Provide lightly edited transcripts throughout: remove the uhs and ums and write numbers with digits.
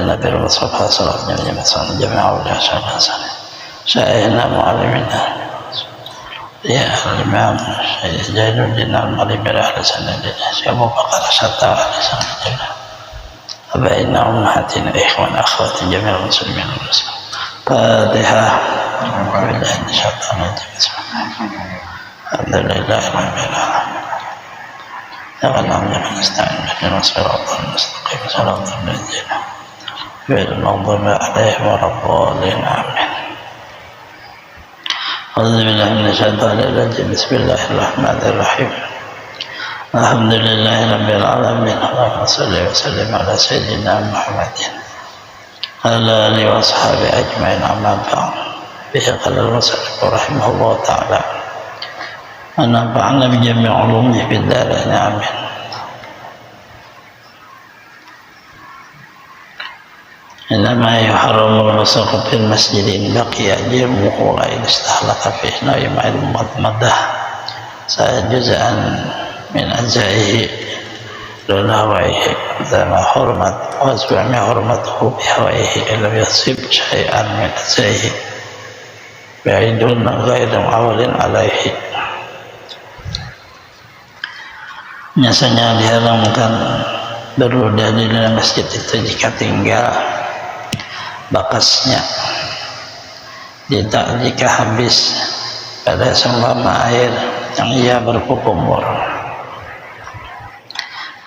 النبي المصطفى صلى الله عليه وسلم جميع أولياء شيخنا معلمنا يا الإمام جلال الدين المغربي على سندنا أبو بكر الشطار على سندنا أبائنا أمهاتنا إخوان أخوات جميع المسلمين والمسلمين فاتحة بالله من الشيطان الرجيم بسم الله الحمد لله رب العالمين لك الحمد ونستعين اهدنا الصراط المستقيم صراط الذين غير المغضوب عليهم ولا الضالين آمين أعوذ بالله من الشيطان الرجيم بسم الله الرحمن الرحيم الحمد لله رب العالمين اللهم صل وسلم على سيدنا محمد وعلى آله وأصحابه أجمعين أما بعد به قال المصنف رحمه الله تعالى ونفعنا بجميع علومه في الدارين آمين. إنما يحرم الوسق في المسجد إن بقي جرمه وإن استهلك فيه نوم المضمضة جزءا من أجزائه دون هوائه ذا حرمت وأسبع حرمته بهوائه إن لم يصب شيئا من أجزائه بعيد غير معول عليه. Biasanya diharamkan berwudu di dalam masjid itu jika tinggal bakasnya, jika habis pada seumpama air yang ia berkumur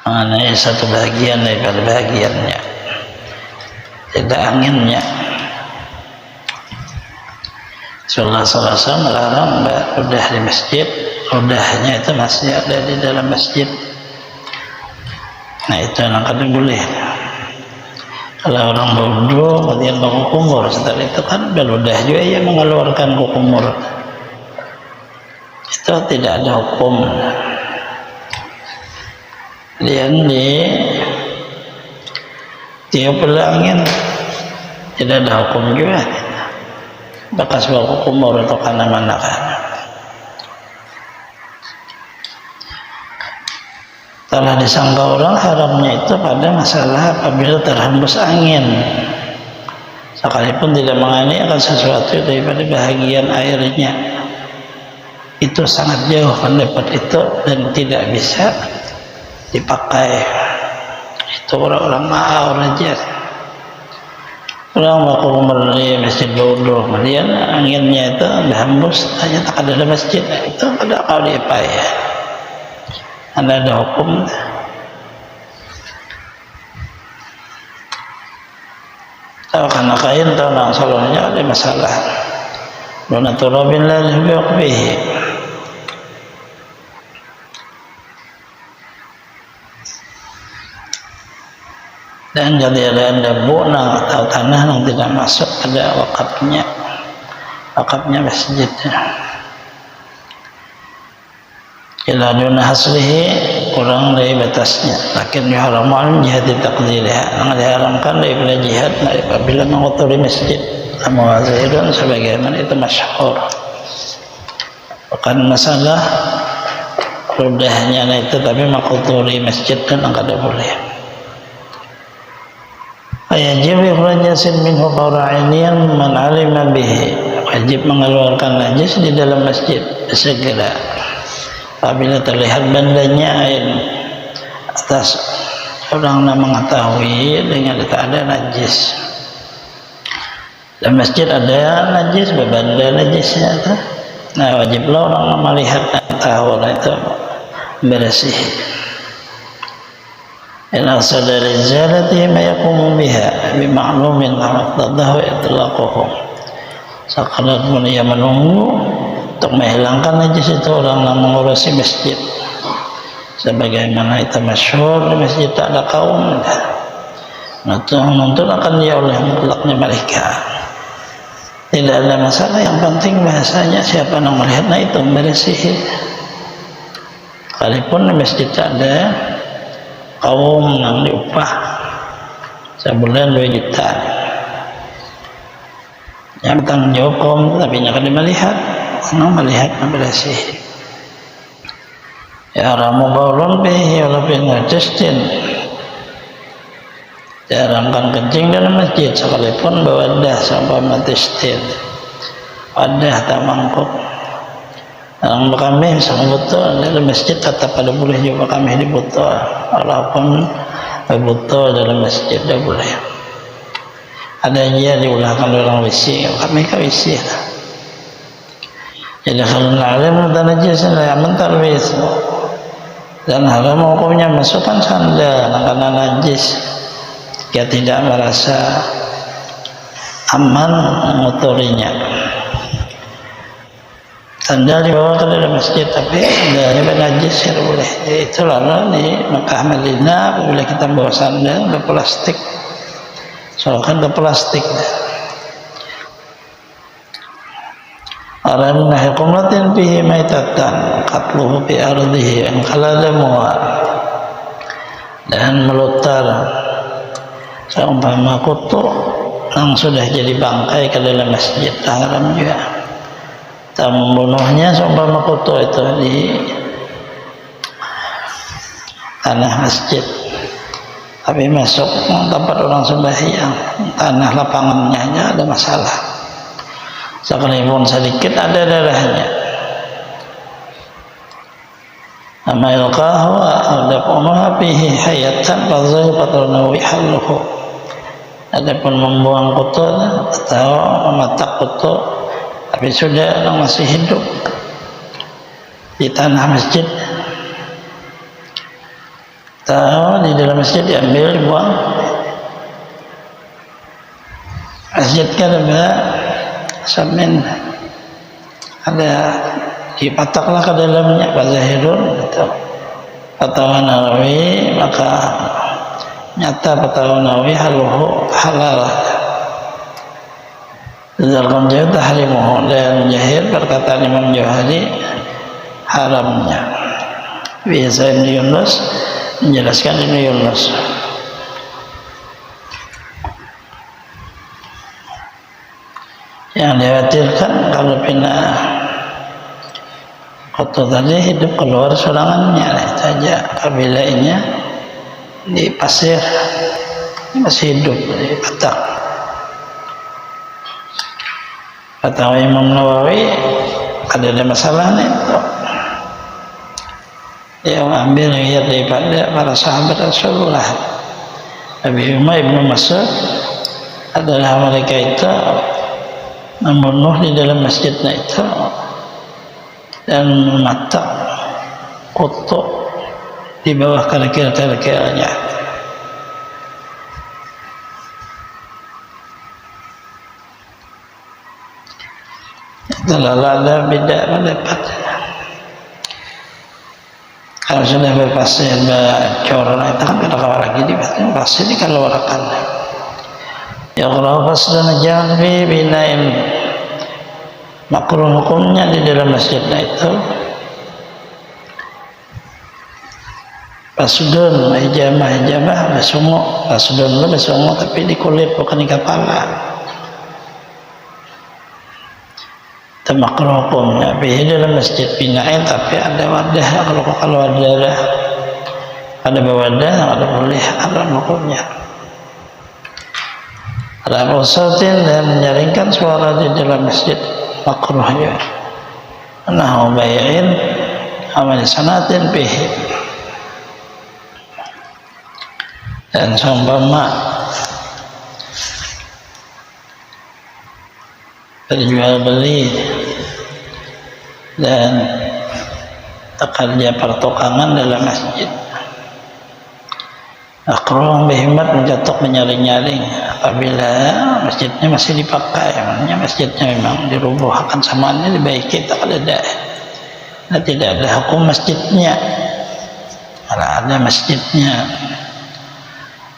mengenai satu bagian daripada bagiannya, tidak anginnya. Rasulullah SAW melarang berwudu di masjid. Udahnya itu masih ada di dalam masjid. Nah itu yang kada boleh. Kalau orang berwudu kemudian berkumur, setelah itu kan berudah juga ia mengeluarkan kumur, itu tidak ada hukum. Kemudian di tiup angin tidak ada hukum juga. Bekas berkumur atau mana-mana kan. Telah disangka orang haramnya itu pada masalah apabila terhembus angin, sekalipun tidak menganiakan sesuatu daripada bahagian airnya, itu sangat jauh pendapat itu dan tidak bisa dipakai. Itu orang-orang ma'aur aja. Orang berkumur di masjid bodoh, kemudian anginnya itu berhembus, hanya tak ada masjid, itu pada kau dipakai. Ada hukum. Tahu karena kain tahu nang salahnya ada masalah. Dona turabin la bihi. Dan jadi ada debu nang atau tanah yang tidak masuk ada wakafnya masjid. Ila duna haslihi, kurang dari batasnya, lakin yuharamu an jihad taqdiriha, yang diharamkan daripada jihad apabila mengotori masjid amwazirun sebagaimana itu masyhur. Bukan masalah rudahnya itu, tapi mengotori masjid dan tidak boleh. Wajib ikhrajasin minhu qara'iniyan man alima bihi, wajib mengeluarkan najis di dalam masjid segera apabila terlihat bandanya air atas orang yang mengetahui dengan tak ada najis. Dalam masjid ada najis, berbanda najisnya itu. Nah wajiblah orang melihat dan tahu itu bersih. In asada rijalati ma yaqumu biha bi ma'lumin maqtadahu itlaquhu. Sekadar pun ia menunggu untuk menghilangkan najis itu orang yang mengurusi masjid, sebagaimana itu masyhur di masjid tak ada kaum. Nuntut akan dia oleh mutlaknya mereka. Tidak ada masalah, yang penting bahasanya siapa yang melihat, nah itu bersih. Sekalipun di masjid tak ada kaum yang diupah sebulan 2 juta, yang bertanggung jawab kaum tapi jangan melihat. Melihat bersih. Ya ramu baulun bihi wala bin najistin. diharamkan kencing dalam masjid sekalipun bawadah seumpama tistin, wadah atau mangkuk. Orang kami misalnya betul dalam masjid tetap ada boleh juga kami di botol, walaupun botol dalam masjid dah boleh. Ada aja diulahkan orang WC, kami ke WC lah. Jadi kalau alim dan najis lah mental WC. Dan haram hukumnya masukkan sandal karena najis. Dia tidak merasa aman mengotorinya. Sandal dibawa ke dalam masjid, tapi sandalnya najis ya boleh. Jadi itulah di Mekah Madinah apabila kita bawa sandal berplastik, soalkan berplastik. Orang nahikumlatin fihi maitatan qatluhu fi ardihi an kaladamuha, dan melutar seumpama kutu yang sudah jadi bangkai ke dalam masjid haram juga. Tak membunuhnya seumpama kutu itu di tanah masjid, tapi masuk tempat orang sembahyang, tanah lapangannya aja ada masalah. Sekalipun sedikit ada darahnya. Amma yalqahu adapunuha fihi hayatan fadhaifatun wihalluhu. Adapun membuang kutu atau mematak kutu tapi sudah masih hidup di tanah masjid, tahu di dalam masjid diambil dibuang. Masjid kan ada samin, ada dipataklah ke dalamnya bazahirun atau Nawawi, maka nyata fatwa Nawawi halal. Zalkan jahil tahrimuhu, dan jahil perkataan Imam Johari haramnya. Biasa Ibn Yunus menjelaskan Ibn Yunus. Yang dikhawatirkan kalau pindah kotor tadi hidup keluar sulangannya, itu saja kabilainya di pasir, ini masih hidup di patak. Kata Imam Nawawi ada masalah nih, dia ambil ayat daripada para sahabat Rasulullah. Nabi Umar Ibn Mas'ud adalah mereka itu membunuh di dalam masjidnya itu dan mematak kutu di bawah kerikil-kerikilnya. Terlalu ada beda pendapat. Kalau sudah berpasir bercor, itu kan kalau lagi di pasir di kalau warakan. Ya kalau fasdan jangan binain makruh hukumnya di dalam masjidnya itu pasudun, hijamah besunguk, pasudun itu besunguk tapi di kulit bukan di kepala. Itu makruh hukumnya. Di dalam masjid binain tapi ada wadah, kalau ada wadah ada boleh ada hukumnya. Ada usatin dan menyaringkan suara di dalam masjid makruh ya. Nahu bayin amal sanatin bihi, dan seumpama berjual beli dan pekerja pertukangan dalam masjid. Makruh berkhidmat mencetok menyaring-nyaring apabila masjidnya masih dipakai, maknanya masjidnya memang dirubuhkan samaannya dibaiki, tak ada tidak ada hukum masjidnya. Kalau ada masjidnya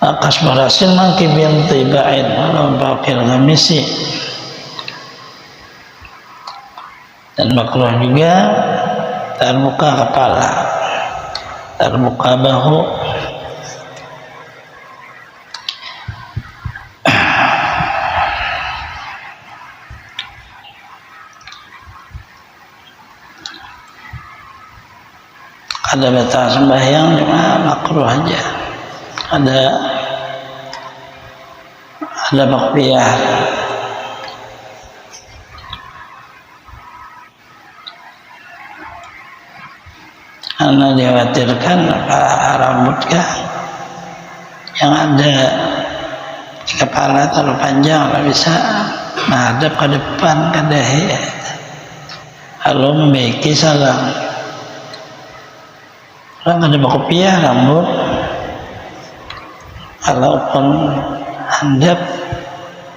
akas barasin mangkibin tibain walau bakil ngamisi, dan makruh juga terbuka kepala, terbuka bahu. Ada batas sembahyang cuma makruh aja. Ada ada makfiyah. Karena dikhawatirkan rambut yang ada di kepala terlalu panjang, nggak bisa menghadap ke depan ke dahi, lalu memiliki salam. Orang ada makfiyah rambut, kalaupun handap,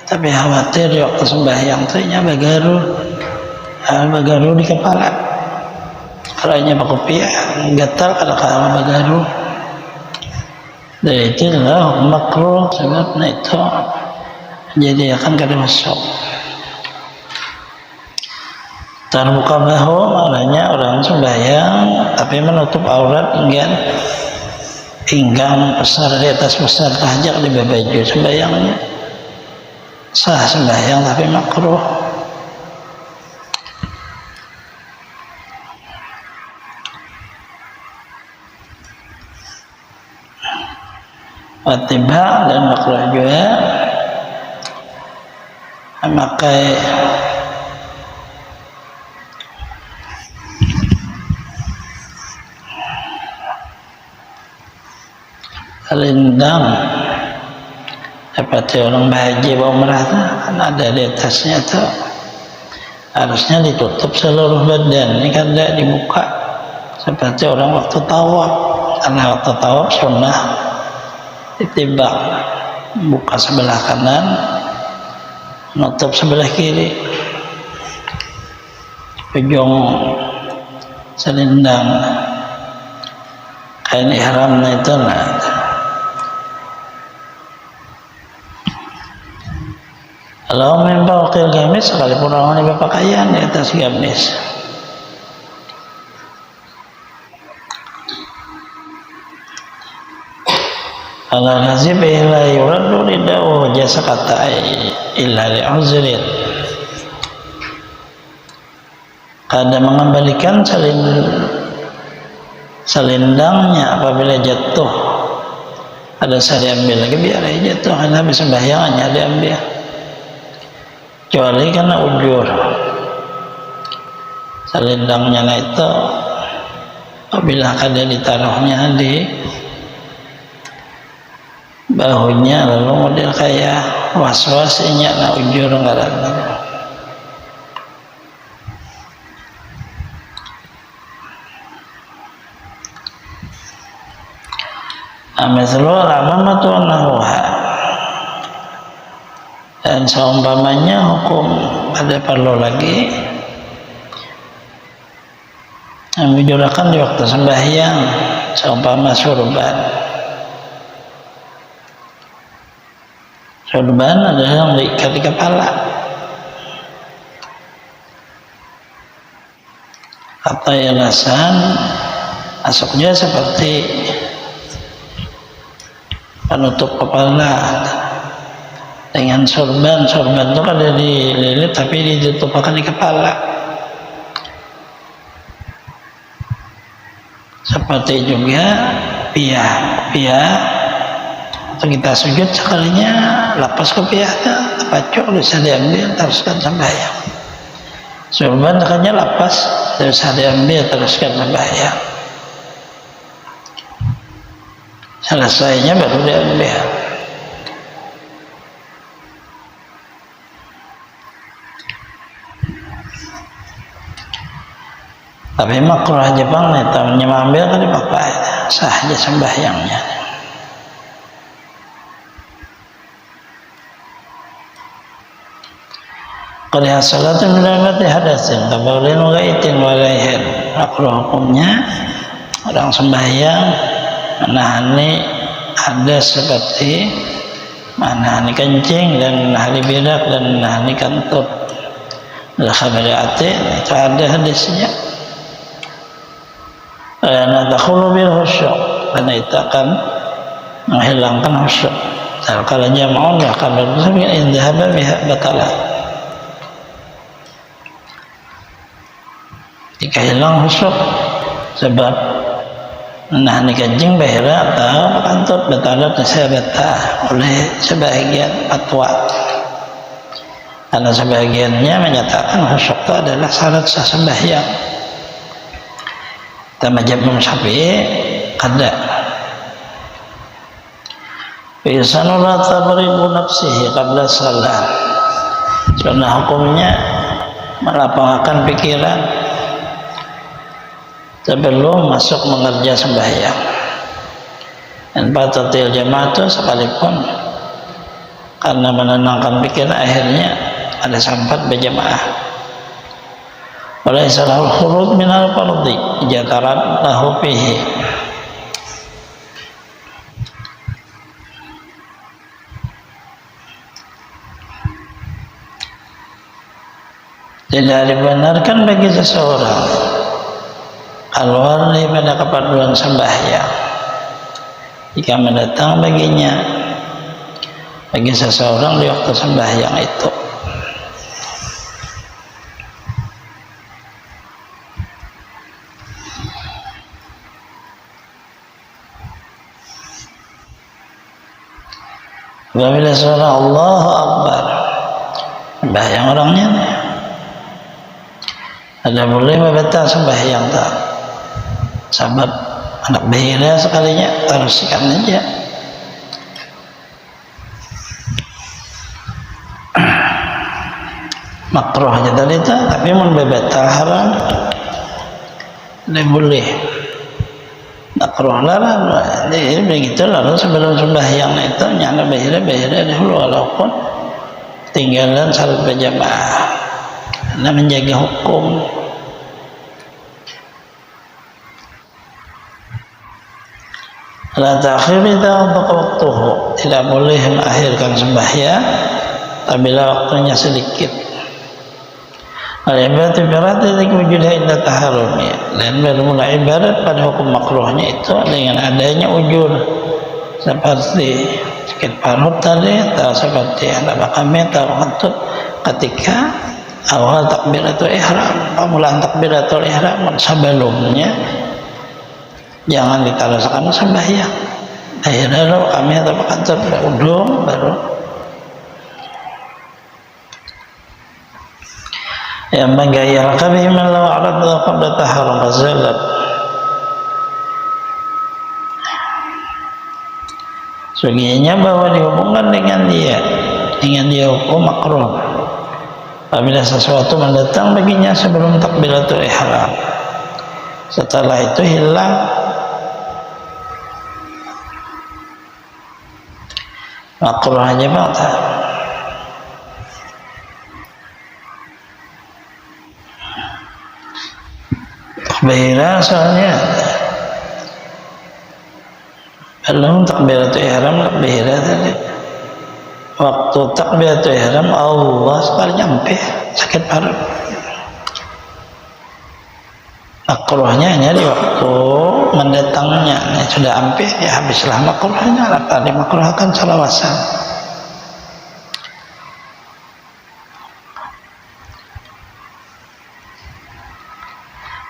tapi khawatir di waktu sembahyang tuhnya bagaru di kepala. Kalau hanya makfiyah gatal kalau bagaru. Dari itu adalah makruh, sebabnya itu jadi akan kada masuk. Terbuka bahu maknanya orang sembahyang tapi menutup aurat hingga besar di atas besar tahajud di baju, sembahyangnya sah sembahyang tapi makruh. Watibah dan makruh juga memakai selendang seperti orang haji umrah kan ada di atasnya tuh, harusnya ditutup seluruh badan, ini kan tidak dibuka seperti orang waktu tawaf. Karena waktu tawaf sunnah ditimbang buka sebelah kanan, nutup sebelah kiri. Ujung selendang kain ihramnya itu kalau membawa gamis, sekalipun orang ini berpakaian di atas gamis, ala nazib ila yuraddu ridau jasa kata illa li'uzrin. Kada mengembalikan selendangnya apabila jatuh, ada saya diambil lagi, biar aja jatuh, hanya habis sembahyang hanya diambil, kecuali karena ujur selendangnya itu apabila kada ditaruhnya di bahunya, lalu model kayak was-was inya ujur ngaranna. Amithlu ramamatu nahwa, dan seumpamanya hukum ada perlu lagi yang dijurakan di waktu sembahyang, seumpama surban. Surban adalah yang diikat di kepala atau ilasan, masuknya seperti penutup kepala dengan surban. Surban itu kan dililit tapi ditutupkan di kepala. Seperti juga piyah atau kita sujud sekalinya lapas ke piyahnya, tapacok bisa diambil teruskan sembahyang. Surban sekalinya lapas bisa diambil teruskan sembahyang. Selesainya baru diambil. Tapi makruh Jepang nih, tahunya mengambil kan dipakai, sah aja sembahyangnya. Qadha salatu minamati hadasin tabaulin wa gaitin wa laihin. Makruh hukumnya orang sembahyang menahani hadas seperti menahani kencing dan menahani berak dan menahani kantut. Dalam khabari ati itu ada hadisnya. Karena takhulu bil khusyuk, karena itu akan menghilangkan khusyuk. Kalau jama'un akan berarti indahaba biha batalah. Jika hilang khusyuk sebab Nah ni kancing bahira atau kantut betalat saya beta oleh sebagian fatwa. Karena sebagiannya menyatakan khusyuk itu adalah syarat sah sembahyang. Mazhab Imam Syafi'i ada. Biasanya la tabribu nafsihi qabla salat. Sunnah hukumnya melapangkan pikiran sebelum masuk mengerja sembahyang. Dan batatil jamaah itu sekalipun karena menenangkan pikiran akhirnya ada sempat berjamaah. Oleh salahul khurud minal fardhi jataran lahu fihi. Tidak dibenarkan bagi seseorang keluar daripada keperluan sembahyang jika mendatang baginya bagi seseorang di waktu sembahyang itu. Apabila suara Allahu Akbar sembahyang orangnya ada boleh membatal sembahyang tak sebab anak bahira sekalinya teruskan aja. Makruh aja tadi tak, tapi membatal haram tidak boleh. Makruh larang. Jadi begitu lalu sebelum sembahyang itu nyana bahira dahulu walaupun tinggalan salat berjamaah karena menjaga hukum. La ta'khir idza waqtuhu, tidak boleh mengakhirkan sembahyang apabila waktunya sedikit. Al-ibarat berarti wujudnya inda taharumi, dan bermula ibarat pada hukum makruhnya itu dengan adanya ujur seperti sakit parut tadi atau seperti anak bakami atau kentut ketika awal takbiratul ihram, pemulaan takbiratul ihram sebelumnya jangan diteruskan sembahyang. Akhirnya lo kami atau kantor udung baru yang menggayar kami melalui alat qabla taharrum zalat. Sungguhnya bahwa dihubungkan dengan dia hukum makruh apabila sesuatu mendatang baginya sebelum takbiratul ihram, setelah itu hilang makruh aja batal. Takbirah soalnya belum takbiratul ihram, takbirah tadi waktu takbiratul ihram Allah sekali nyampe sakit parut. Makruhnya hanya di waktu mendatangnya sudah hampir ya habislah makruhnya. Tadi makruhkan salawasan.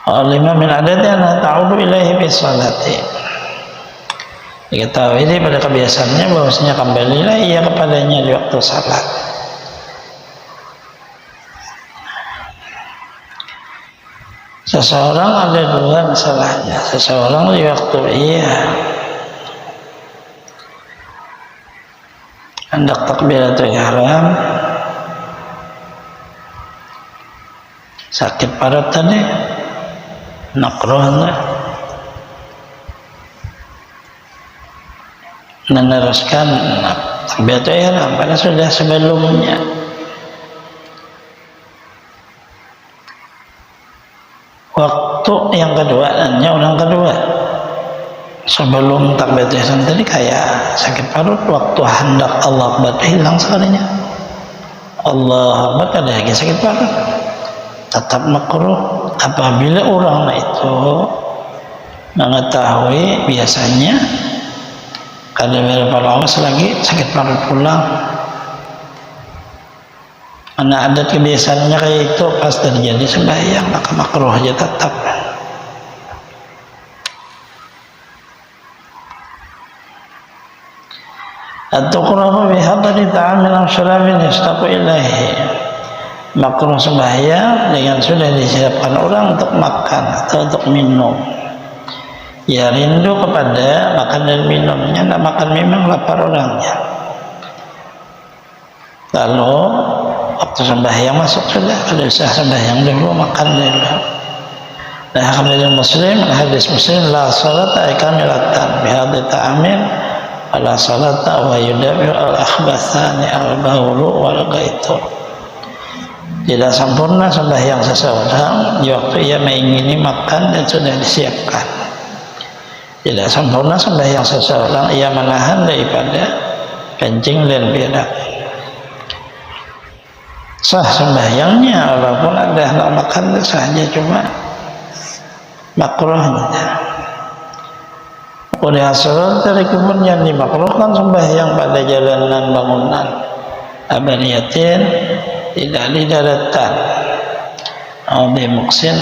Lima min adatnya la ta'udu ilaihi bisalati. Diketahui ini pada kebiasaannya bahwasanya kembalilah ia kepadanya di waktu salat. Seseorang ada dua masalahnya. Seseorang di waktu hendak takbiratul ihram sakit parut tadi nakroh meneruskan takbiratul ihram karena sudah sebelumnya. Waktu yang kedua dan orang kedua sebelum takbiratul ihram tadi kayak sakit parut, waktu hendak Allah Akbar hilang sekalinya. Allah Akbar ada lagi sakit parut, tetap makruh apabila orang itu mengetahui biasanya kada berapa lagi sakit parut pulang. Karena adat kebiasaannya kayak itu pas terjadi sembahyang maka makruh aja tetap. At-tuqrahu bihadari ta'amin aw syarabin yastaqu ilaihi. Makruh sembahyang dengan sudah disiapkan orang untuk makan atau untuk minum. Ya rindu kepada makan dan minumnya, tidak makan memang lapar orangnya. Lalu waktu sembahyang masuk sudah, kalau usah sembahyang dulu, makan dulu. Nah, hadis Muslim, hadis Muslim, la salata kamilatan bihadri ta'amin ala salata wa yudabiru al-akhbathani al-bawlu wal gaitu. Tidak sempurna sembahyang seseorang di waktu ia mengingini makan dan sudah disiapkan. Tidak sempurna sembahyang seseorang ia menahan daripada kencing dan berak. Sah sembahyangnya walaupun ada hendak makan saja, cuma makruhnya. Oleh asal dari kebun yang dimakruhkan sembahyang pada jalanan bangunan abaniyatin, tidak di daratan, di muksin.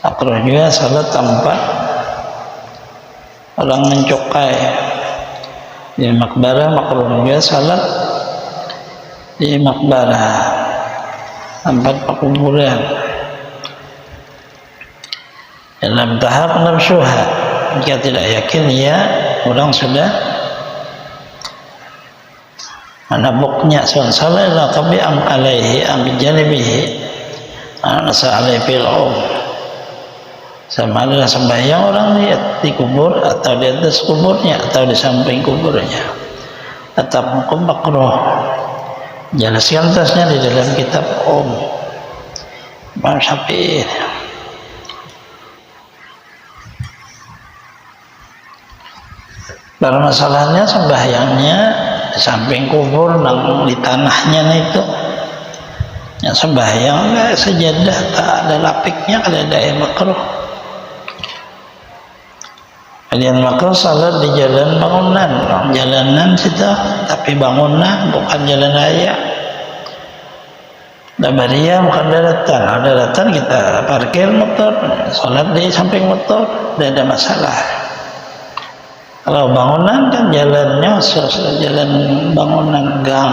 Makruh juga salat tempat orang mencukai. Di makbarah makruh juga salat di makbarah, tempat pekuburan. Dalam tahap nafsuha, jika tidak yakin ya orang sudah menabuknya salah laqabi am alaihi am janibihi nasa alaihi fil sama ada sembahyang orang lihat di kubur atau di atas kuburnya atau di samping kuburnya, tetap hukum makruh. Jelaskan atasnya di dalam kitab Imam Syafi'i. Dalam masalahnya sembahyangnya di samping kubur nang di tanahnya itu, yang sembahyang sejadah tak ada lapiknya, kalau ada yang makruh. Kalian makruh salat di jalan bangunan, jalanan situ tapi bangunan bukan jalan raya. Dabaria bukan daratan. Daratan kita parkir motor, salat di samping motor, tidak ada masalah. Kalau bangunan kan jalannya jalan bangunan gang,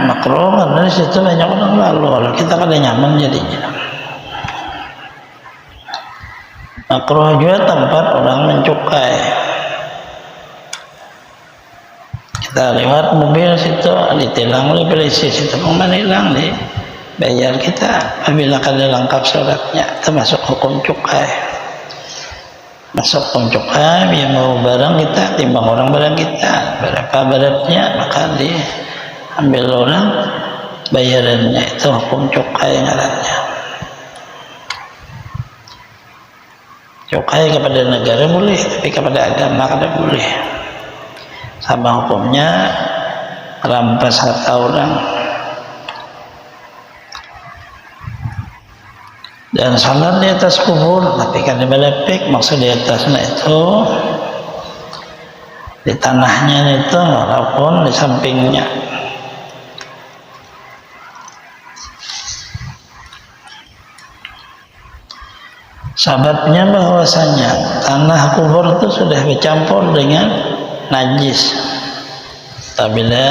makruh karena di situ banyak orang lalu. Kalau kita kada nyaman jadinya. Makruh juga tempat orang mencukai. Kita lewat mobil situ ditilang oleh polisi, situ pemanilang nih bayar kita apabila kada lengkap syaratnya, termasuk hukum cukai. Masuk hukum cukai, dia mau barang kita timbang orang barang kita berapa beratnya, maka diambil orang bayarannya, itu hukum cukai ngarannya. Cukai kepada negara boleh, tapi kepada agama kada boleh. Sama hukumnya rampas harta orang. Dan salat di atas kubur, tapi kada melepek, maksud di atasnya itu di tanahnya itu walaupun di sampingnya. Sebabnya bahwasanya tanah kubur itu sudah bercampur dengan najis. Apabila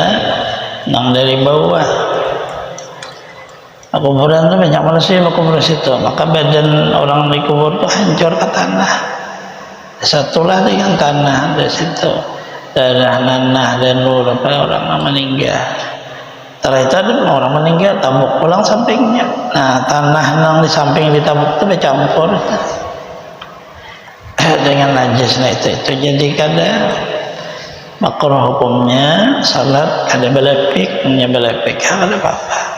nang dari bawah kuburan itu banyak manusia berkubur situ, maka badan orang di kubur itu hancur ke tanah. Satulah dengan tanah dari situ, darah, nanah dan nur orang meninggal. Setelah itu ada orang meninggal, tabuk pulang sampingnya. Nah, tanah yang di samping ditabuk itu bercampur dengan najis. Nah, itu jadi kada makruh hukumnya salat kada belepik, punya belepik kada apa-apa.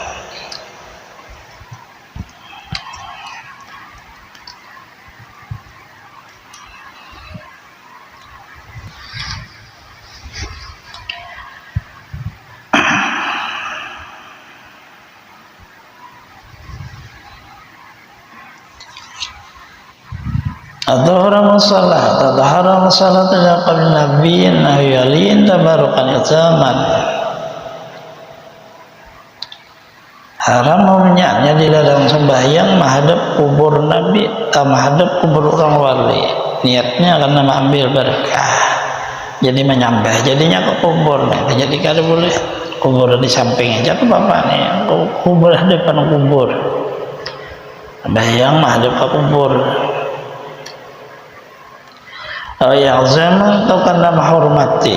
Adhara salat, tadhara salat ila qabl nabiyyin ayyalin tabarukan zaman. Haram memnyaknya dilarang sembahyang menghadap kubur Nabi, tak menghadap kubur orang wali. niatnya karena mengambil berkah, jadi menyembah, jadinya ke kubur. Jadi kada boleh kubur di sampingnya, jangan bapak nih kubur depan kubur, bayang mah hadap ke kubur. Yang zaman atau karena menghormati,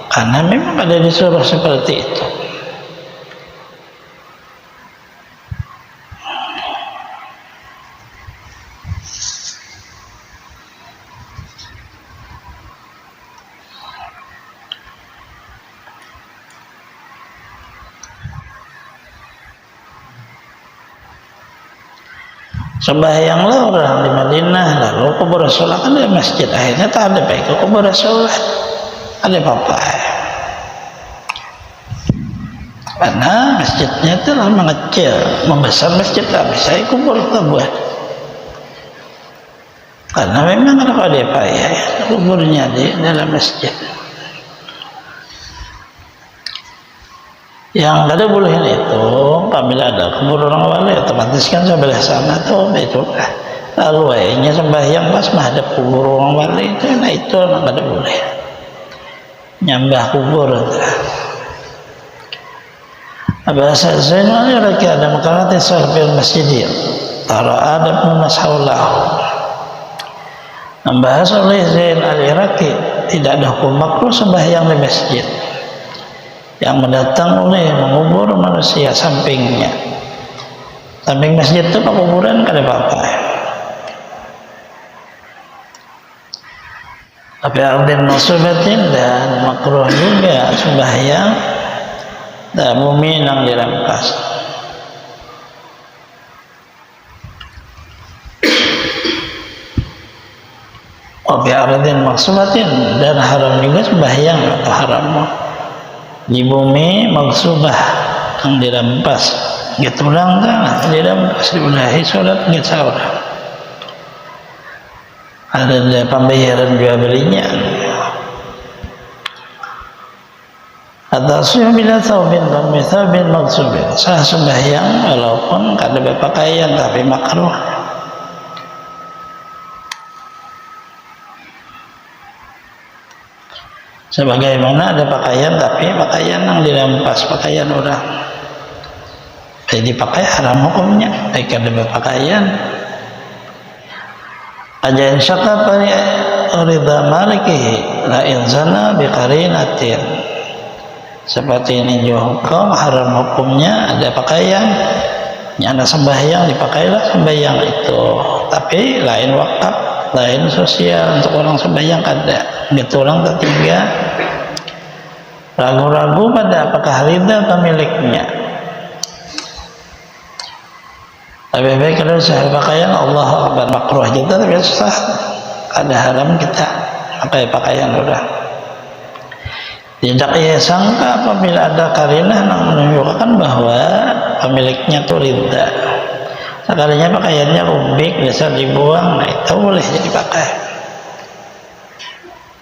karena memang ada disuruh seperti itu. Sembahyanglah orang di Madinah, lalu kubur Rasulullah kan ada masjid, akhirnya tak ada baik ke kubur Rasulullah, ada apa-apa. Karena masjidnya telah mengecil, membesar masjid tak bisa kubur tak buat. Karena memang ada apa ya kuburnya di dalam masjid. Yang kada boleh itu apabila ada kubur orang wali otomatis kan sebelah sana tuh itu lah. Lalu akhirnya sembahyang pas menghadap kubur orang wali itu, nah itu kada boleh nyambah kubur. Bahasa Zainal Iraqi ada makalat sahbil masjidil tara adab munashaulahu, membahas oleh Zainal Iraqi tidak ada hukum makruh sembahyang di masjid yang mendatang oleh mengubur manusia sampingnya. Samping masjid itu kuburan kada apa-apa. Tapi ardin masubatin dan makruh juga sembahyang dan bumi nang dirampas. Tapi ardin maksubatin dan haram juga sembahyang atau haram di bumi maksubah yang dirampas, gitu ulang kan dirampas diulahi sholat gitu orang ada pembayaran jual belinya. Atas bila taubin dan mithabin maksubin sah sembahyang walaupun kada berpakaian tapi makruh. Sebagaimana ada pakaian tapi pakaian yang dirampas, pakaian orang jadi dipakai haram hukumnya, baik ada berpakaian. Ajain syakatani ridha malikihi la inzana biqarinatin, seperti ini juga hukum haram hukumnya ada pakaian nyana sembahyang dipakailah sembahyang itu, tapi lain wakaf lain sosial untuk orang sembahyang kada. Gitu orang ketiga ragu-ragu pada apakah ridha pemiliknya. Lebih baik kalau saya pakaian Allah Akbar makruh kita tapi susah ada haram kita pakai pakaian orang. Tidak ia sangka apabila ada karinah yang menunjukkan bahwa pemiliknya itu ridha. Sekalinya pakaiannya rubik biasa dibuang, nah itu boleh jadi pakai.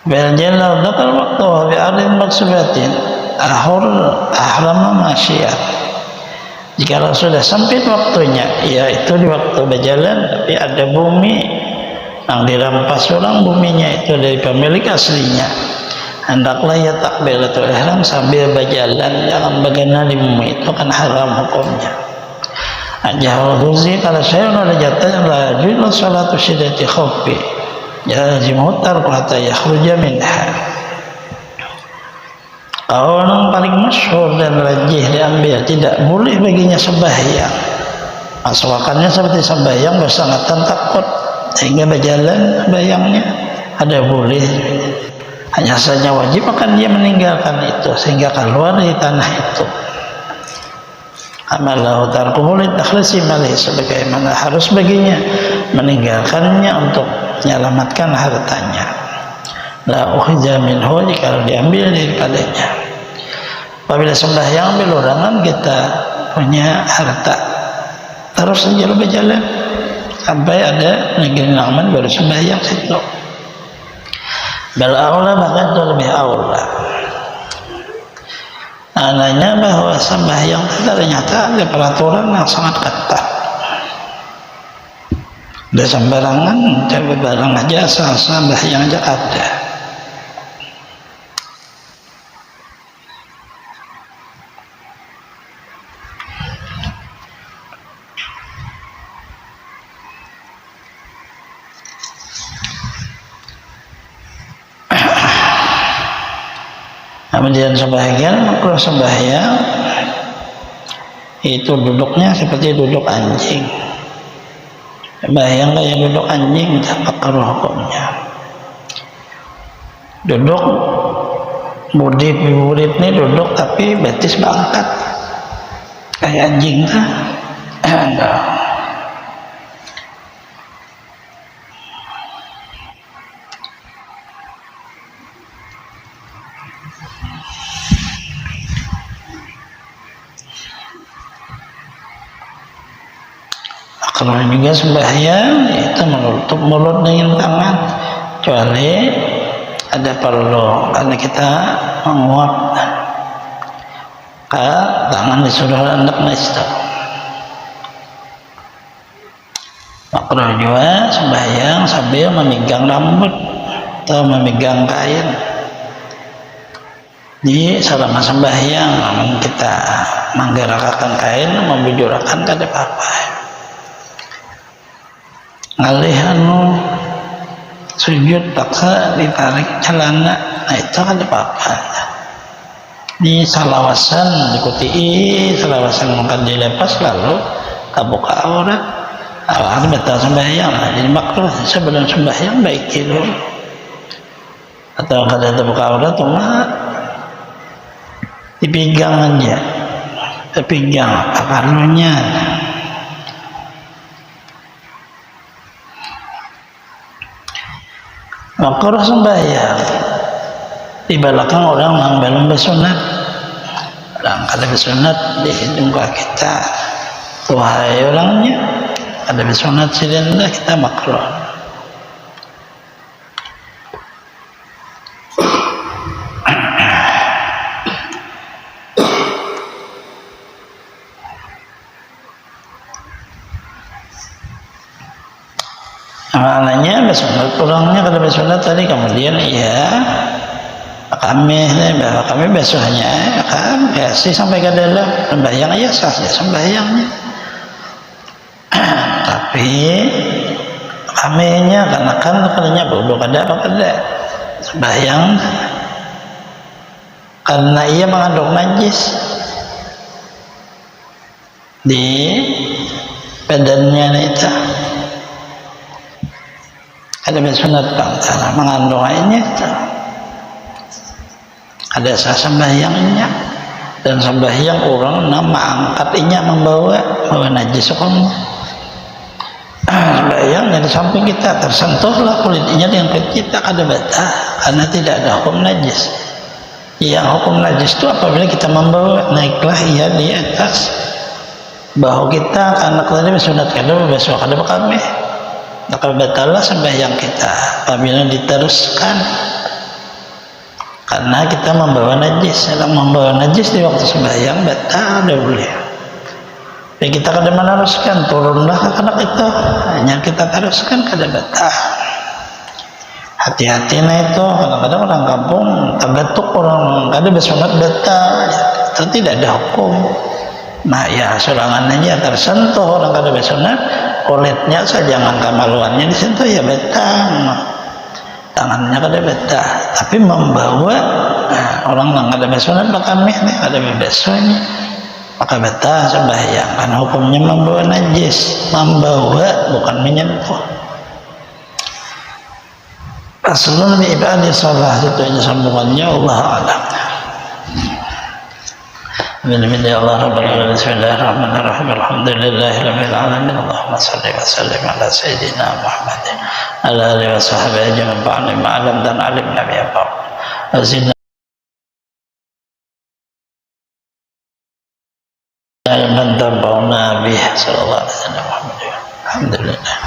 Berjalan dakal waktu bi arin maksubatin ahrama masyiyah. Jika sudah sempit waktunya, yaitu di waktu berjalan tapi ada bumi yang dirampas orang, buminya itu dari pemilik aslinya, hendaklah ia takbiratul ihram sambil berjalan, jangan bergana di bumi, itu kan haram hukumnya. Ajahul huzi kalau saya ada jatah la yajuz salatu syiddati khawfi yajimu tarku hatta yakhruja minha. Kawan yang paling masyhur dan rajih diambil tidak boleh baginya sembahyang, aswakannya seperti sembahyang bersangatan takut sehingga berjalan sembahyangnya ada boleh, hanya saja wajib akan dia meninggalkan itu sehingga keluar dari tanah itu. Amalahu tarku boleh takhlisi malih, sebagaimana harus baginya meninggalkannya untuk menyelamatkan hartanya. La ukhija minhu, jika diambil daripadanya. Apabila sembahyang ambil orangan kita punya harta, terus saja berjalan sampai ada negeri aman baru sembahyang situ. Bal aula, bahkan itu lebih aula. Ananya bahwa sembahyang ternyata ada peraturan yang sangat ketat. Udah sembarangan, coba barang aja asal-asal sembahyang aja ada. Kemudian sebagian makruh sembahyang itu duduknya seperti duduk anjing. Sembahyang kayak duduk anjing, tak makruh hukumnya. Duduk murid ini duduk tapi betis bangkat kayak anjing kan? Enggak. Kalau juga sembahyang itu menutup mulut dengan tangan, kecuali ada perlu karena kita menguap ke tangan disuruh hendak nista. Makruh juga sembahyang sambil memegang rambut atau memegang kain. Di selama sembahyang namun kita menggerakkan kain, membujurakan kada apa-apa. Ngalih sujud paksa ditarik celana, nah itu kan apa-apa. Di salawasan dikuti, salawasan makan dilepas lalu kabuka aurat, awal batal sembahyang. Jadi makruh sebelum sembahyang baik tidur atau kada terbuka aurat cuma dipegang aja, dipegang apa perlunya. Makruh sembahyang di belakang orang yang belum bersunat. Orang kada bersunat di muka kita, tuhai orangnya ada bersunat sidendah kita makruh. Maknanya bersunat orangnya kada bersunat tadi kemudian kami besoknya kasih sampai ke dalam sembahyang aja sah ya sembahyangnya. Tapi kaminya karena katanya bodoh kada sembahyang karena ia mengandung najis di badannya itu. Ada bersunat bangsa mengandung airnya itu. Ada sah sembahyangnya dan sembahyang orang nama angkatnya membawa najis hukumnya. Sembahyang dari samping kita tersentuhlah kulitnya dengan kulit kita kada batal karena tidak ada hukum najis. Yang hukum najis itu apabila kita membawa naiklah ia di atas bahu kita karena kita bersunat kada besok kada kami. Maka batallah sembahyang kita apabila diteruskan karena kita membawa najis. Kalau membawa najis di waktu sembahyang batal ada boleh. Dan kita kada meneruskan turunlah ke anak itu hanya kita teruskan kada batal. Hati-hati nah itu kadang-kadang orang kampung tagatuk orang kada bersunat batal itu tidak ada hukum. Nah ya sorangan aja tersentuh orang kada bersunat kulitnya saja jangan kemaluannya disentuh ya betang tangannya kada betah tapi membawa orang yang kada bersunat kami nih kada bebesonya maka betah sembahyang karena hukumnya membawa najis membawa bukan menyentuh. Aslun bi ibadi salah itu aja sambungannya Allah a'lam. Bismillahirrahmanirrahim. Alhamdulillahirabbil alamin. Allahumma shalli wa sallim ala sayyidina Muhammadin ala alihi wa sahbihi ajmain ba'da ma'alam dan alim nabi apa. Azina al-mantabuna bih sallallahu alaihi wasallam. Alhamdulillah.